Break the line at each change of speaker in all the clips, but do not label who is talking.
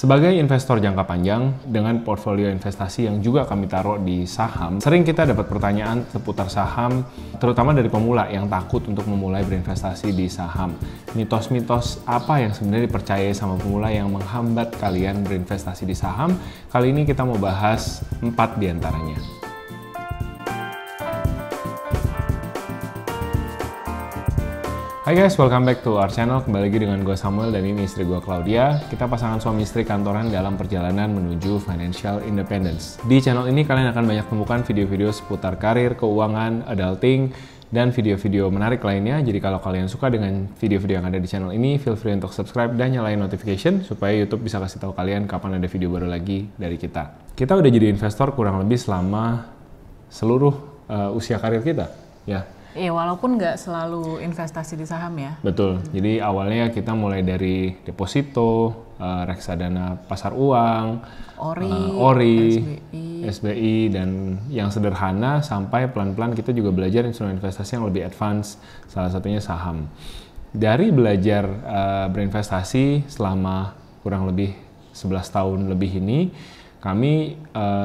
Sebagai investor jangka panjang dengan portfolio investasi yang juga kami taruh di saham, sering kita dapat pertanyaan seputar saham, terutama dari pemula yang takut untuk memulai berinvestasi di saham. Mitos-mitos apa yang sebenarnya dipercayai sama pemula yang menghambat kalian berinvestasi di saham? Kali ini kita mau bahas 4 diantaranya. Hai guys, welcome back to our channel. Kembali lagi dengan gue Samuel dan ini istri gue Claudia. Kita pasangan suami istri kantoran dalam perjalanan menuju financial independence. Di channel ini kalian akan banyak temukan video-video seputar karir, keuangan, adulting, dan video-video menarik lainnya. Jadi kalau kalian suka dengan video-video yang ada di channel ini, feel free untuk subscribe dan nyalain notification supaya YouTube bisa kasih tahu kalian kapan ada video baru lagi dari kita. Kita udah jadi investor kurang lebih selama seluruh usia karir kita, ya.
Iya, walaupun nggak selalu investasi di saham ya.
Betul. Jadi awalnya kita mulai dari deposito, reksadana pasar uang, ORI, SBI, dan yang sederhana sampai pelan-pelan kita juga belajar instrumen investasi yang lebih advance, salah satunya saham. Dari belajar berinvestasi selama kurang lebih 11 tahun lebih ini, kami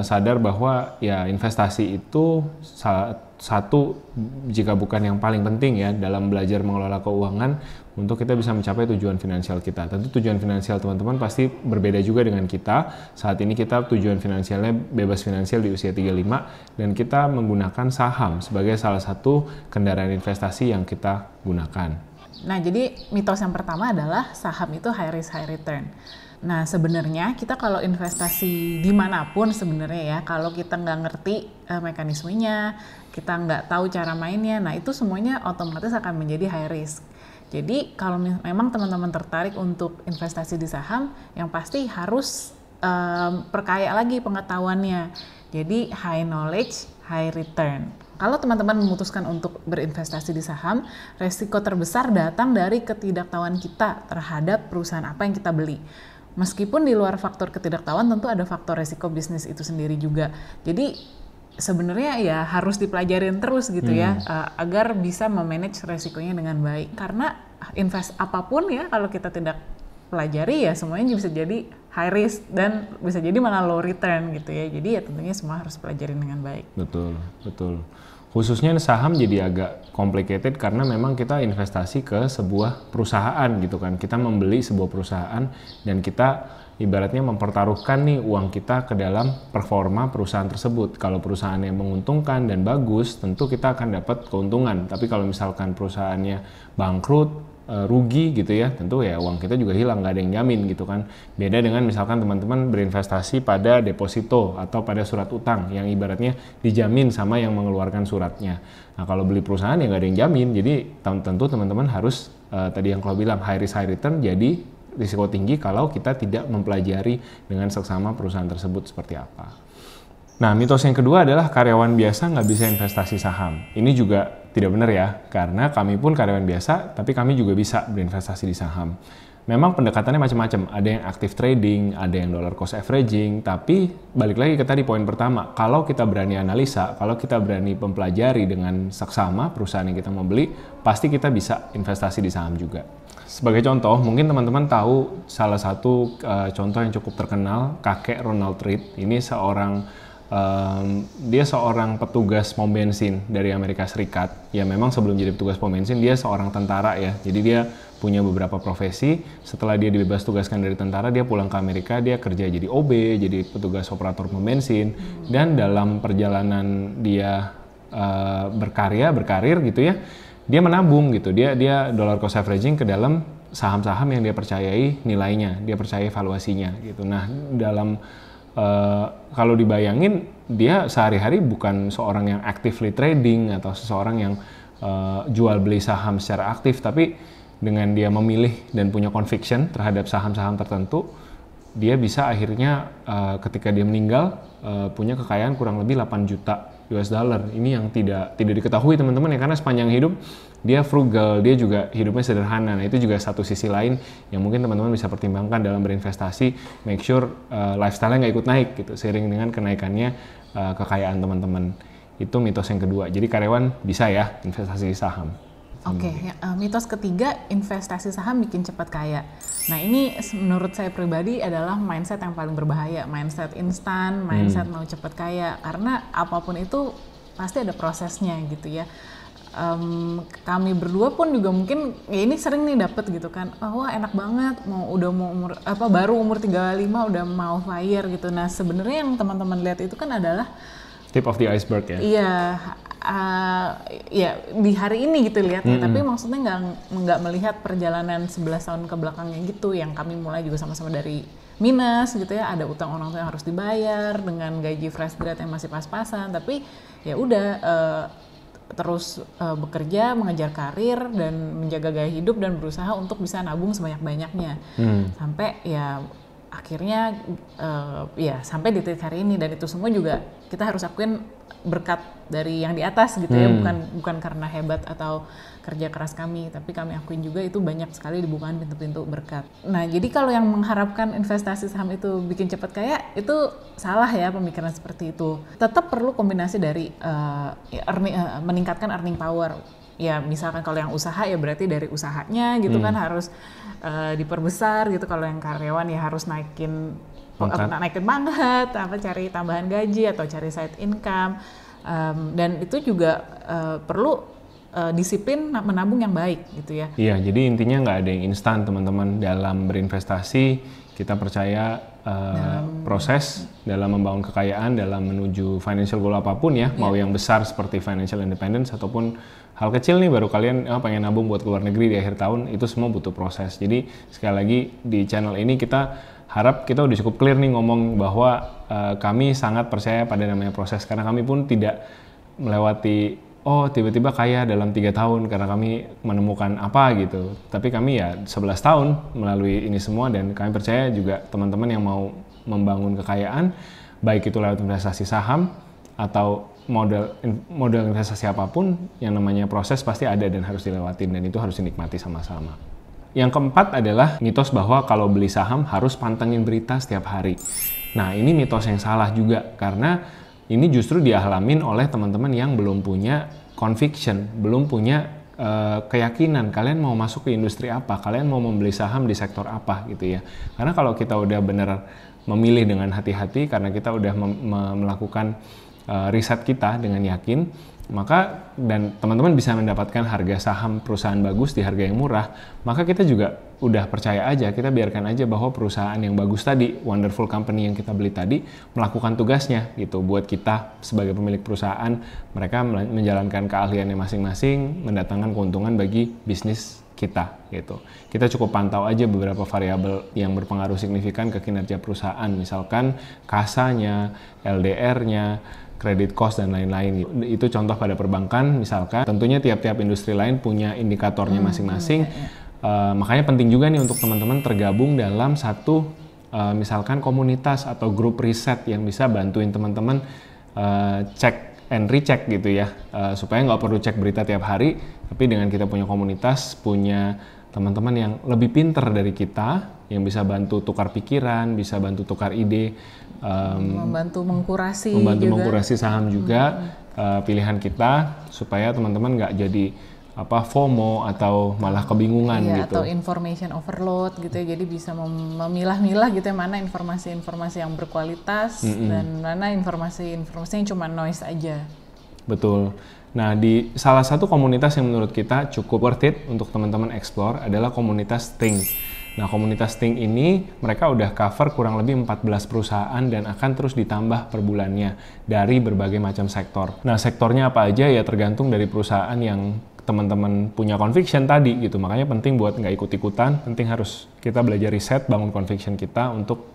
sadar bahwa ya investasi itu satu jika bukan yang paling penting ya dalam belajar mengelola keuangan untuk kita bisa mencapai tujuan finansial kita. Tentu tujuan finansial teman-teman pasti berbeda juga dengan kita. Saat ini kita tujuan finansialnya bebas finansial di usia 35 dan kita menggunakan saham sebagai salah satu kendaraan investasi yang kita gunakan.
Nah, jadi mitos yang pertama adalah saham itu high risk high return. Nah, sebenarnya kita kalau investasi dimanapun sebenarnya ya, kalau kita nggak ngerti mekanismenya, kita nggak tahu cara mainnya, nah itu semuanya otomatis akan menjadi high risk. Jadi kalau memang teman-teman tertarik untuk investasi di saham, yang pasti harus perkaya lagi pengetahuannya. Jadi high knowledge, high return. Kalau teman-teman memutuskan untuk berinvestasi di saham, resiko terbesar datang dari ketidaktahuan kita terhadap perusahaan apa yang kita beli. Meskipun di luar faktor ketidaktahuan tentu ada faktor resiko bisnis itu sendiri juga. Jadi sebenarnya ya harus dipelajarin terus gitu ya agar bisa memanage resikonya dengan baik. Karena apapun ya kalau kita tidak pelajari ya semuanya bisa jadi high risk dan bisa jadi malah low return gitu ya. Jadi ya tentunya semua harus pelajarin dengan baik.
Betul, betul. Khususnya saham jadi agak complicated karena memang kita investasi ke sebuah perusahaan gitu kan. Kita membeli sebuah perusahaan dan kita ibaratnya mempertaruhkan nih uang kita ke dalam performa perusahaan tersebut. Kalau perusahaannya menguntungkan dan bagus, tentu kita akan dapat keuntungan. Tapi kalau misalkan perusahaannya bangkrut, rugi gitu ya, tentu ya uang kita juga hilang, nggak ada yang jamin gitu kan. Beda dengan misalkan teman-teman berinvestasi pada deposito atau pada surat utang yang ibaratnya dijamin sama yang mengeluarkan suratnya. Nah kalau beli perusahaan ya nggak ada yang jamin, jadi tentu teman-teman harus tadi yang kalau bilang high risk high return, jadi risiko tinggi kalau kita tidak mempelajari dengan seksama perusahaan tersebut seperti apa. Nah, mitos yang kedua adalah karyawan biasa nggak bisa investasi saham. Ini juga tidak benar ya, karena kami pun karyawan biasa, tapi kami juga bisa berinvestasi di saham. Memang pendekatannya macam-macam, ada yang active trading, ada yang dollar cost averaging, tapi balik lagi ke tadi poin pertama, kalau kita berani analisa, kalau kita berani mempelajari dengan seksama perusahaan yang kita mau beli, pasti kita bisa investasi di saham juga. Sebagai contoh, mungkin teman-teman tahu salah satu contoh yang cukup terkenal, kakek Ronald Reagan. Ini dia seorang petugas pom bensin dari Amerika Serikat. Ya memang sebelum jadi petugas pom bensin dia seorang tentara ya. Jadi dia punya beberapa profesi. Setelah dia dibebas tugaskan dari tentara, dia pulang ke Amerika, dia kerja jadi OB, jadi petugas operator pom bensin. Dan dalam perjalanan dia berkarir gitu ya, dia menabung gitu. Dia dollar cost averaging ke dalam saham-saham yang dia percayai nilainya, dia percaya valuasinya gitu. Nah, dalam kalau dibayangin dia sehari-hari bukan seorang yang actively trading atau seseorang yang jual beli saham secara aktif, tapi dengan dia memilih dan punya conviction terhadap saham-saham tertentu, dia bisa akhirnya ketika dia meninggal punya kekayaan kurang lebih 8 juta US dollar. Ini yang tidak diketahui teman-teman ya, karena sepanjang hidup dia frugal, dia juga hidupnya sederhana. Nah itu juga satu sisi lain yang mungkin teman-teman bisa pertimbangkan dalam berinvestasi, make sure lifestyle-nya nggak ikut naik gitu seiring dengan kenaikannya kekayaan teman-teman. Itu mitos yang kedua. Jadi karyawan bisa ya investasi di saham.
Oke, mitos ketiga, investasi saham bikin cepat kaya. Nah ini menurut saya pribadi adalah mindset yang paling berbahaya, mindset instan, mindset mau cepat kaya. Karena apapun itu pasti ada prosesnya gitu ya. Kami berdua pun juga mungkin ya ini sering nih dapet gitu kan, wah enak banget, baru umur 35 udah mau fire gitu. Nah sebenarnya yang teman-teman lihat itu kan adalah
tip of the iceberg ya.
Iya, ya di hari ini gitu lihatnya, tapi maksudnya nggak melihat perjalanan 11 tahun ke belakangnya gitu, yang kami mulai juga sama-sama dari minus gitu ya, ada utang orang tua yang harus dibayar dengan gaji fresh grad yang masih pas-pasan, tapi ya udah terus bekerja, mengejar karir dan menjaga gaya hidup dan berusaha untuk bisa nabung sebanyak-banyaknya sampai ya akhirnya ya sampai di titik hari ini. Dan itu semua juga kita harus akuin berkat dari yang di atas gitu ya, bukan karena hebat atau kerja keras kami, tapi kami akuin juga itu banyak sekali dibukakan pintu-pintu berkat. Nah jadi kalau yang mengharapkan investasi saham itu bikin cepat kaya, itu salah ya pemikiran seperti itu. Tetap perlu kombinasi dari meningkatkan earning power. Ya misalkan kalau yang usaha ya berarti dari usahanya gitu kan harus diperbesar gitu. Kalau yang karyawan ya harus naikin banget, cari tambahan gaji atau cari side income, dan itu juga perlu disiplin menabung yang baik gitu ya.
Iya, jadi intinya nggak ada yang instan teman-teman dalam berinvestasi. Kita percaya proses dalam membangun kekayaan, dalam menuju financial goal apapun ya, mau yang besar seperti financial independence ataupun hal kecil nih baru kalian pengen nabung buat keluar negeri di akhir tahun, itu semua butuh proses. Jadi sekali lagi di channel ini kita harap kita udah cukup clear nih ngomong bahwa kami sangat percaya pada namanya proses, karena kami pun tidak melewati tiba-tiba kaya dalam 3 tahun karena kami menemukan apa gitu. Tapi kami ya 11 tahun melalui ini semua, dan kami percaya juga teman-teman yang mau membangun kekayaan, baik itu lewat investasi saham atau model investasi apapun, yang namanya proses pasti ada dan harus dilewatin, dan itu harus dinikmati sama-sama. Yang keempat adalah mitos bahwa kalau beli saham harus pantengin berita setiap hari. Nah ini mitos yang salah juga, karena ini justru dialamin oleh teman-teman yang belum punya conviction, belum punya keyakinan kalian mau masuk ke industri apa, kalian mau membeli saham di sektor apa gitu ya. Karena kalau kita udah bener memilih dengan hati-hati, karena kita udah melakukan riset kita dengan yakin, maka dan teman-teman bisa mendapatkan harga saham perusahaan bagus di harga yang murah, maka kita juga udah percaya aja, kita biarkan aja bahwa perusahaan yang bagus tadi, wonderful company yang kita beli tadi, melakukan tugasnya gitu buat kita sebagai pemilik perusahaan. Mereka menjalankan keahliannya masing-masing, mendatangkan keuntungan bagi bisnis kita gitu. Kita cukup pantau aja beberapa variabel yang berpengaruh signifikan ke kinerja perusahaan, misalkan kasanya, LDR-nya, credit cost dan lain-lain. Itu contoh pada perbankan misalkan. Tentunya tiap-tiap industri lain punya indikatornya masing-masing. Makanya penting juga nih untuk teman-teman tergabung dalam satu misalkan komunitas atau grup riset yang bisa bantuin teman-teman cek and recheck gitu ya, supaya nggak perlu cek berita tiap hari, tapi dengan kita punya komunitas, punya teman-teman yang lebih pinter dari kita, yang bisa bantu tukar pikiran, bisa bantu tukar ide,
membantu mengkurasi
saham juga, pilihan kita, supaya teman-teman nggak jadi FOMO atau malah kebingungan gitu.
Atau information overload gitu ya, jadi bisa memilah-milah gitu ya, mana informasi-informasi yang berkualitas dan mana informasi-informasi yang cuma noise aja.
Betul. Nah, di salah satu komunitas yang menurut kita cukup worth it untuk teman-teman explore adalah komunitas Think. Nah, komunitas Think ini mereka udah cover kurang lebih 14 perusahaan dan akan terus ditambah per bulannya dari berbagai macam sektor. Nah, sektornya apa aja ya tergantung dari perusahaan yang teman-teman punya conviction tadi gitu. Makanya penting buat nggak ikut-ikutan, penting harus kita belajar riset, bangun conviction kita untuk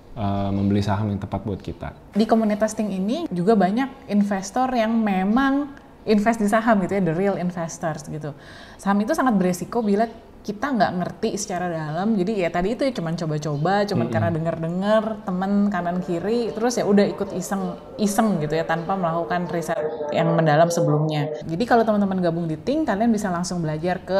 membeli saham yang tepat buat kita.
Di komunitas Think ini juga banyak investor yang memang invest di saham gitu ya, the real investors gitu. Saham itu sangat beresiko bila kita nggak ngerti secara dalam, jadi ya tadi itu ya cuman coba-coba, cuman karena dengar-dengar teman kanan kiri, terus ya udah ikut iseng gitu ya tanpa melakukan riset yang mendalam sebelumnya. Jadi kalau teman-teman gabung di Think, kalian bisa langsung belajar ke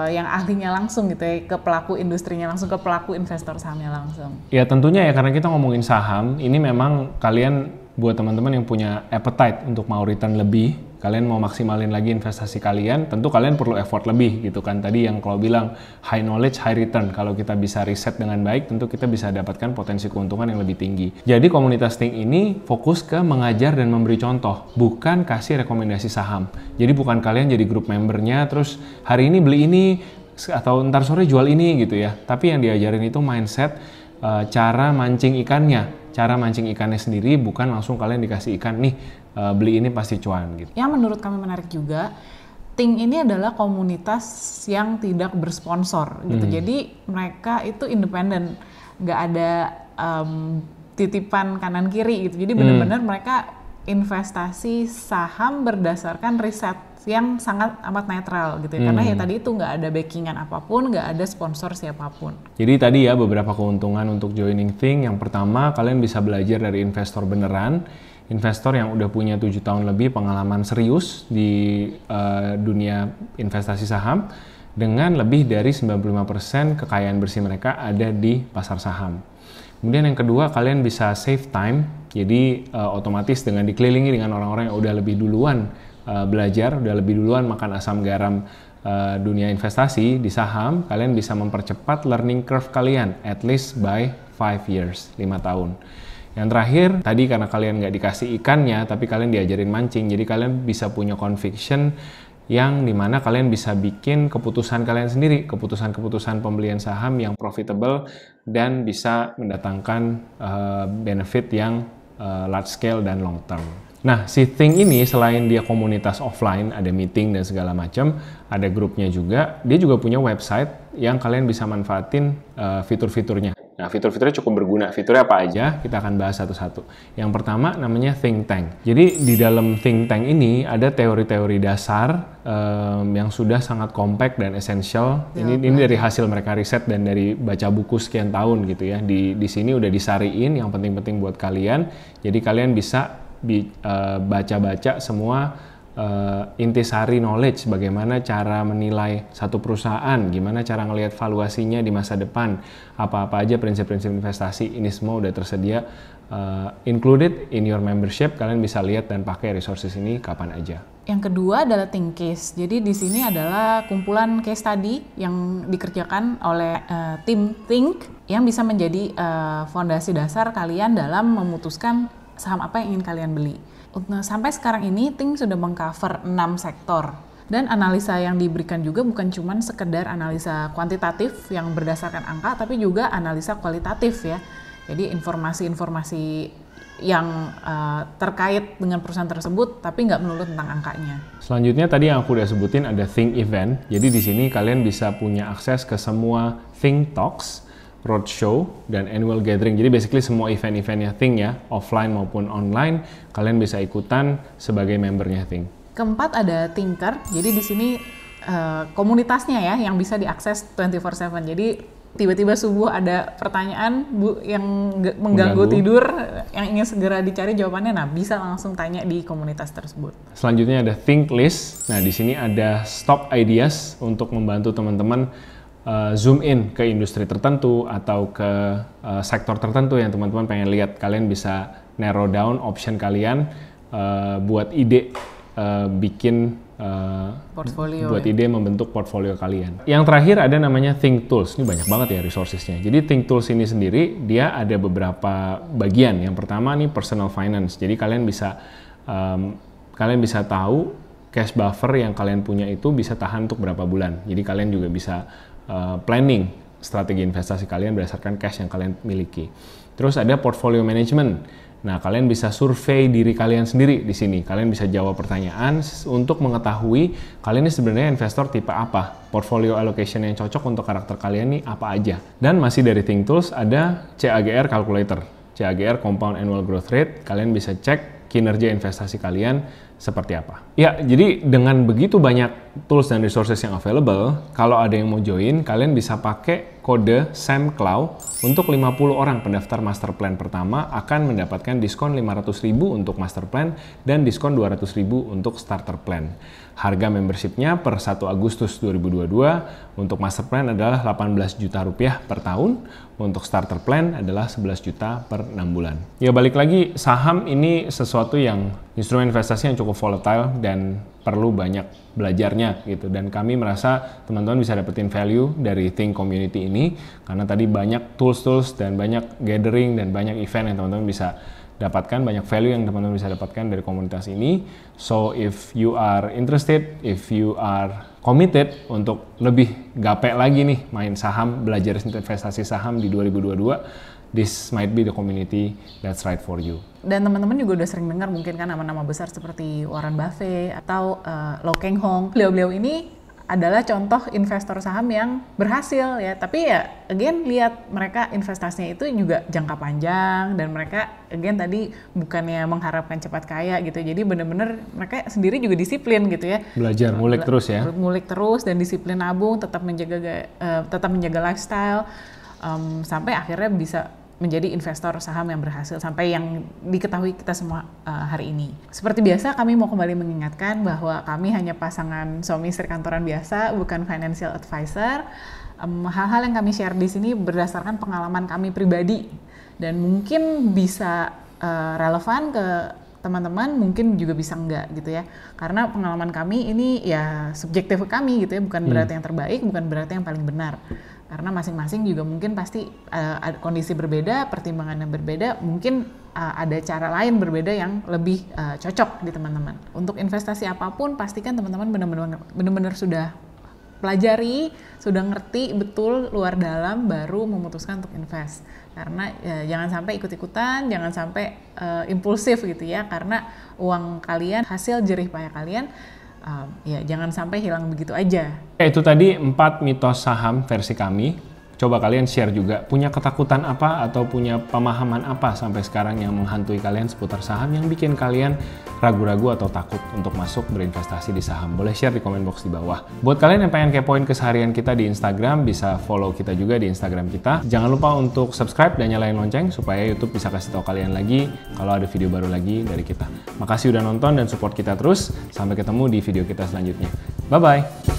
yang ahlinya langsung gitu ya, ke pelaku industrinya langsung, ke pelaku investor sahamnya langsung.
Ya tentunya ya, karena kita ngomongin saham, ini memang kalian buat teman-teman yang punya appetite untuk mau return lebih, kalian mau maksimalin lagi investasi kalian, tentu kalian perlu effort lebih gitu kan. Tadi yang kalau bilang high knowledge, high return. Kalau kita bisa riset dengan baik, tentu kita bisa dapatkan potensi keuntungan yang lebih tinggi. Jadi komunitas Think ini fokus ke mengajar dan memberi contoh, bukan kasih rekomendasi saham. Jadi bukan kalian jadi grup membernya, terus hari ini beli ini, atau ntar sore jual ini gitu ya. Tapi yang diajarin itu mindset, cara mancing ikannya. Cara mancing ikannya sendiri, bukan langsung kalian dikasih ikan, nih beli ini pasti cuan gitu.
Yang menurut kami menarik juga, Think ini adalah komunitas yang tidak bersponsor gitu. Jadi mereka itu independen, nggak ada titipan kanan kiri gitu. Jadi benar-benar mereka investasi saham berdasarkan riset yang sangat amat netral gitu ya. Karena ya tadi itu nggak ada backingan apapun, nggak ada sponsor siapapun.
Jadi tadi ya beberapa keuntungan untuk joining Think. Yang pertama, kalian bisa belajar dari investor beneran. Investor yang udah punya 7 tahun lebih pengalaman serius di dunia investasi saham, dengan lebih dari 95% kekayaan bersih mereka ada di pasar saham. Kemudian yang kedua, kalian bisa save time. Jadi otomatis dengan dikelilingi dengan orang-orang yang udah lebih duluan belajar, udah lebih duluan makan asam garam dunia investasi di saham, kalian bisa mempercepat learning curve kalian at least by 5 years, 5 tahun. Yang terakhir, tadi karena kalian nggak dikasih ikannya, tapi kalian diajarin mancing, jadi kalian bisa punya conviction yang dimana kalian bisa bikin keputusan kalian sendiri, keputusan-keputusan pembelian saham yang profitable dan bisa mendatangkan benefit yang large scale dan long term. Nah, si Think ini selain dia komunitas offline, ada meeting dan segala macam, ada grupnya juga, dia juga punya website yang kalian bisa manfaatin fitur-fiturnya. Nah, fitur-fiturnya cukup berguna. Fiturnya apa aja? Kita akan bahas satu-satu. Yang pertama namanya Think Tank. Jadi di dalam Think Tank ini ada teori-teori dasar yang sudah sangat compact dan esensial. Ini dari hasil mereka riset dan dari baca buku sekian tahun gitu ya. Di sini udah disariin yang penting-penting buat kalian. Jadi kalian bisa baca-baca semua intisari knowledge, bagaimana cara menilai satu perusahaan, gimana cara ngelihat valuasinya di masa depan, apa-apa aja prinsip-prinsip investasi, ini semua udah tersedia included in your membership. Kalian bisa lihat dan pakai resources ini kapan aja.
Yang kedua adalah Think Case. Jadi di sini adalah kumpulan case study yang dikerjakan oleh tim Think yang bisa menjadi fondasi dasar kalian dalam memutuskan saham apa yang ingin kalian beli. Sampai sekarang ini Think sudah mengcover 6 sektor. Dan analisa yang diberikan juga bukan cuma sekedar analisa kuantitatif yang berdasarkan angka, tapi juga analisa kualitatif ya. Jadi informasi-informasi yang terkait dengan perusahaan tersebut, tapi nggak melulu tentang angkanya.
Selanjutnya tadi yang aku udah sebutin ada Think Event. Jadi di sini kalian bisa punya akses ke semua Think Talks, roadshow, dan annual gathering. Jadi basically semua event-eventnya Think ya, offline maupun online, kalian bisa ikutan sebagai membernya Think.
Keempat ada Thinker. Jadi di sini komunitasnya ya yang bisa diakses 24/7. Jadi tiba-tiba subuh ada pertanyaan yang mengganggu tidur, yang ingin segera dicari jawabannya, nah bisa langsung tanya di komunitas tersebut.
Selanjutnya ada Think List. Nah di sini ada stock ideas untuk membantu teman-teman zoom in ke industri tertentu atau ke sektor tertentu yang teman-teman pengen lihat. Kalian bisa narrow down option kalian buat ide bikin
portfolio
buat ide membentuk portfolio kalian. Yang terakhir ada namanya Think Tools. Ini banyak banget ya resourcesnya. Jadi Think Tools ini sendiri dia ada beberapa bagian. Yang pertama nih personal finance. Jadi kalian bisa tahu cash buffer yang kalian punya itu bisa tahan untuk berapa bulan. Jadi kalian juga bisa planning strategi investasi kalian berdasarkan cash yang kalian miliki. Terus ada portfolio management. Nah, kalian bisa survei diri kalian sendiri di sini. Kalian bisa jawab pertanyaan untuk mengetahui kalian ini sebenarnya investor tipe apa. Portfolio allocation yang cocok untuk karakter kalian nih apa aja. Dan masih dari Think Tools ada CAGR calculator. CAGR compound annual growth rate. Kalian bisa cek kinerja investasi kalian seperti apa. Ya, jadi dengan begitu banyak tools dan resources yang available, kalau ada yang mau join, kalian bisa pakai kode SAMCLAW Untuk 50 orang pendaftar master plan pertama akan mendapatkan diskon 500.000 untuk master plan dan diskon 200.000 untuk starter plan. Harga membershipnya per 1 Agustus 2022 untuk master plan adalah 18 juta rupiah per tahun, untuk starter plan adalah 11 juta per 6 bulan. Ya balik lagi, saham ini sesuatu yang instrumen investasi yang cukup volatile dan perlu banyak belajarnya gitu, dan kami merasa teman-teman bisa dapetin value dari Think Community ini karena tadi banyak tools-tools dan banyak gathering dan banyak event yang teman-teman bisa dapatkan, banyak value yang teman-teman bisa dapatkan dari komunitas ini. So if you are interested, if you are committed untuk lebih gape lagi nih main saham, belajar investasi saham di 2022, this might be the community that's right for you.
Dan teman-teman juga udah sering dengar mungkin kan nama-nama besar seperti Warren Buffett atau Lo Keng Hong. Beliau-beliau ini adalah contoh investor saham yang berhasil ya, tapi ya again lihat mereka investasinya itu juga jangka panjang, dan mereka again tadi bukannya mengharapkan cepat kaya gitu, jadi bener-bener mereka sendiri juga disiplin gitu ya,
belajar ngulik terus ya,
ngulik terus dan disiplin nabung, tetap menjaga lifestyle sampai akhirnya bisa menjadi investor saham yang berhasil sampai yang diketahui kita semua hari ini. Seperti biasa, kami mau kembali mengingatkan bahwa kami hanya pasangan suami istri kantoran biasa, bukan financial advisor. Hal-hal yang kami share di sini berdasarkan pengalaman kami pribadi dan mungkin bisa relevan ke teman-teman, mungkin juga bisa enggak gitu ya. Karena pengalaman kami ini ya subjektif kami gitu ya, bukan berarti yang terbaik, bukan berarti yang paling benar. Karena masing-masing juga mungkin pasti ada kondisi berbeda, pertimbangan yang berbeda, mungkin ada cara lain berbeda yang lebih cocok di teman-teman. Untuk investasi apapun, pastikan teman-teman benar-benar sudah pelajari, sudah ngerti betul luar dalam, baru memutuskan untuk invest. Karena jangan sampai ikut-ikutan, jangan sampai impulsif gitu ya, karena uang kalian, hasil jerih payah kalian, ya jangan sampai hilang begitu aja.
Itu tadi 4 mitos saham versi kami. Coba kalian share juga, punya ketakutan apa atau punya pemahaman apa sampai sekarang yang menghantui kalian seputar saham yang bikin kalian ragu-ragu atau takut untuk masuk berinvestasi di saham. Boleh share di komen box di bawah. Buat kalian yang pengen kepoin keseharian kita di Instagram, bisa follow kita juga di Instagram kita. Jangan lupa untuk subscribe dan nyalain lonceng supaya YouTube bisa kasih tahu kalian lagi kalau ada video baru lagi dari kita. Makasih udah nonton dan support kita terus. Sampai ketemu di video kita selanjutnya. Bye-bye!